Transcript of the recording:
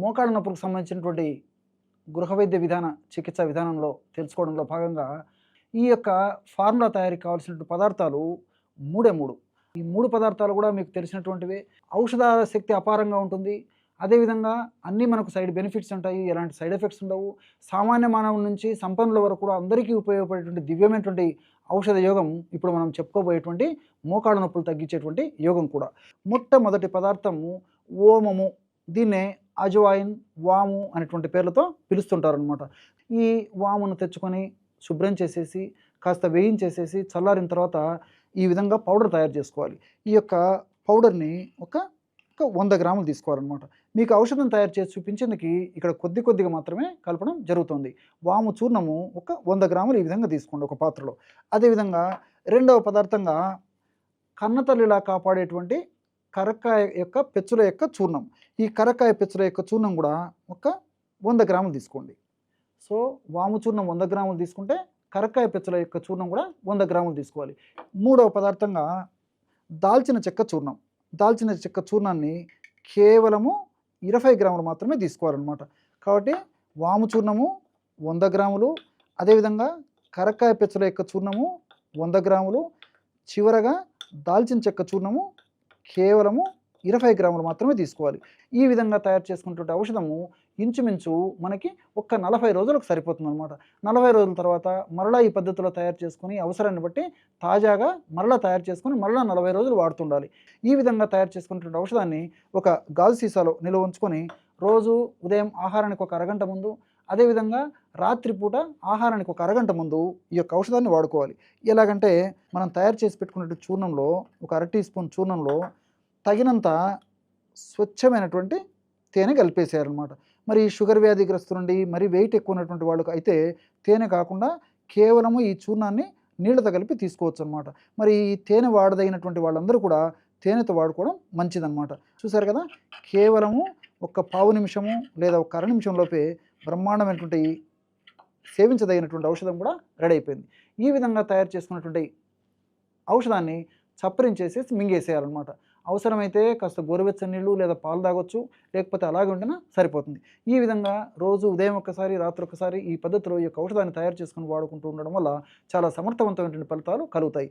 మోకాళ్ళ నొప్పులకు సంబంధించినటువంటి గృహ వైద్య విధాన చికిత్సా విధానంలో తెలుసుకోవడంలో భాగంగా ఈ యొక్క ఫార్ములా తయారీకి కావాల్సినటువంటి పదార్థాలు మూడే 3. ఈ 3 పదార్థాలు కూడా మీకు తెలిసినటువంటివే. ఔషధ శక్తి అపారంగా ఉంటుంది. అదేవిధంగా అన్నీ మనకు సైడ్ బెనిఫిట్స్ ఉంటాయి. ఎలాంటి సైడ్ ఎఫెక్ట్స్ ఉండవు. సామాన్య మానవుల నుంచి సంపన్నుల వరకు కూడా అందరికీ ఉపయోగపడేటువంటి దివ్యమైనటువంటి ఔషధ యోగం ఇప్పుడు మనం చెప్పుకోబోయేటువంటి మోకాళ్ళ నొప్పులు తగ్గించేటువంటి యోగం కూడా. మొట్టమొదటి పదార్థము ఓమము. దీన్నే అజవాయిన్, వాము అనేటువంటి పేర్లతో పిలుస్తుంటారనమాట. ఈ వామును తెచ్చుకొని శుభ్రం చేసేసి కాస్త వేయించేసేసి చల్లారిన తర్వాత ఈ విధంగా పౌడర్ తయారు చేసుకోవాలి. ఈ యొక్క పౌడర్‌ని ఒక 100 గ్రాములు తీసుకోవాలనమాట. మీకు ఔషధం తయారు చేసి చూపించేందుకు ఇక్కడ కొద్దిగా మాత్రమే కలపడం జరుగుతుంది. వాము చూర్ణము ఒక 100 గ్రాములు ఈ విధంగా తీసుకోండి ఒక పాత్రలో. అదేవిధంగా రెండవ పదార్థంగా కన్నతల్లిలా కాపాడేటువంటి కరక్కాయ యొక్క పెచ్చుల యొక్క చూర్ణం. ఈ కరక్కాయ పెచ్చుల యొక్క చూర్ణం కూడా ఒక 100 గ్రాములు తీసుకోండి. సో వాము చూర్ణం 100 గ్రాములు తీసుకుంటే కరక్కాయ పెచ్చుల యొక్క చూర్ణం కూడా 100 గ్రాములు తీసుకోవాలి. మూడవ పదార్థంగా దాల్చిన చెక్క చూర్ణం. దాల్చిన చెక్క చూర్ణాన్ని కేవలము 20 గ్రాములు మాత్రమే తీసుకోవాలన్నమాట. కాబట్టి వాము చూర్ణము 100 గ్రాములు, అదేవిధంగా కరక్కాయ పెచ్చుల యొక్క చూర్ణము 100 గ్రాములు, చివరగా దాల్చిన చెక్క చూర్ణము కేవలము 20 గ్రాములు మాత్రమే తీసుకోవాలి. ఈ విధంగా తయారు చేసుకున్నటువంటి ఔషధము ఇంచుమించు మనకి ఒక్క 40 రోజులకు సరిపోతుందన్నమాట. 40 రోజుల తర్వాత మరలా ఈ పద్ధతిలో తయారు చేసుకొని అవసరాన్ని బట్టి తాజాగా మరలా తయారు చేసుకొని మరలా 40 రోజులు వాడుతుండాలి. ఈ విధంగా తయారు చేసుకున్నటువంటి ఔషధాన్ని ఒక గాజు సీసాలో నిల్వ ఉంచుకొని రోజు ఉదయం ఆహారానికి ఒక అరగంట ముందు, అదేవిధంగా రాత్రిపూట ఆహారానికి ఒక అరగంట ముందు ఈ యొక్క ఔషధాన్ని వాడుకోవాలి. ఎలాగంటే మనం తయారు చేసి పెట్టుకున్నటువంటి చూర్ణంలో ఒక అర టీ స్పూన్ చూర్ణంలో తగినంత స్వచ్ఛమైనటువంటి తేనె కలిపేసేయాలన్నమాట. మరి షుగర్ వ్యాధిగ్రస్తులు నుండి మరి వెయిట్ ఎక్కువ ఉన్నటువంటి వాళ్ళకు అయితే తేనె కాకుండా కేవలము ఈ చూర్ణాన్ని నీళ్ళతో కలిపి తీసుకోవచ్చు అనమాట. మరి ఈ తేనె వాడదగినటువంటి వాళ్ళందరూ కూడా తేనెతో వాడుకోవడం మంచిదన్నమాట. చూసారు కదా, కేవలము ఒక పావు నిమిషము లేదా ఒక అర నిమిషంలోపే బ్రహ్మాండమైనటువంటి సేవించదగినటువంటి ఔషధం కూడా రెడీ అయిపోయింది. ఈ విధంగా తయారు చేసుకున్నటువంటి ఔషధాన్ని చప్పరించేసేసి మింగేసేయాలన్నమాట. అవసరమైతే కాస్త గోరువెచ్చని నీళ్ళు లేదా పాలు తాగొచ్చు, లేకపోతే అలాగే ఉంటేనే సరిపోతుంది. ఈ విధంగా రోజు ఉదయం ఒక్కసారి రాత్రి ఒక్కసారి ఈ పద్ధతిలో ఈ యొక్క ఔషధాన్ని తయారు చేసుకొని వాడుకుంటూ ఉండడం వల్ల చాలా సమర్థవంతమైనటువంటి ఫలితాలు కలుగుతాయి.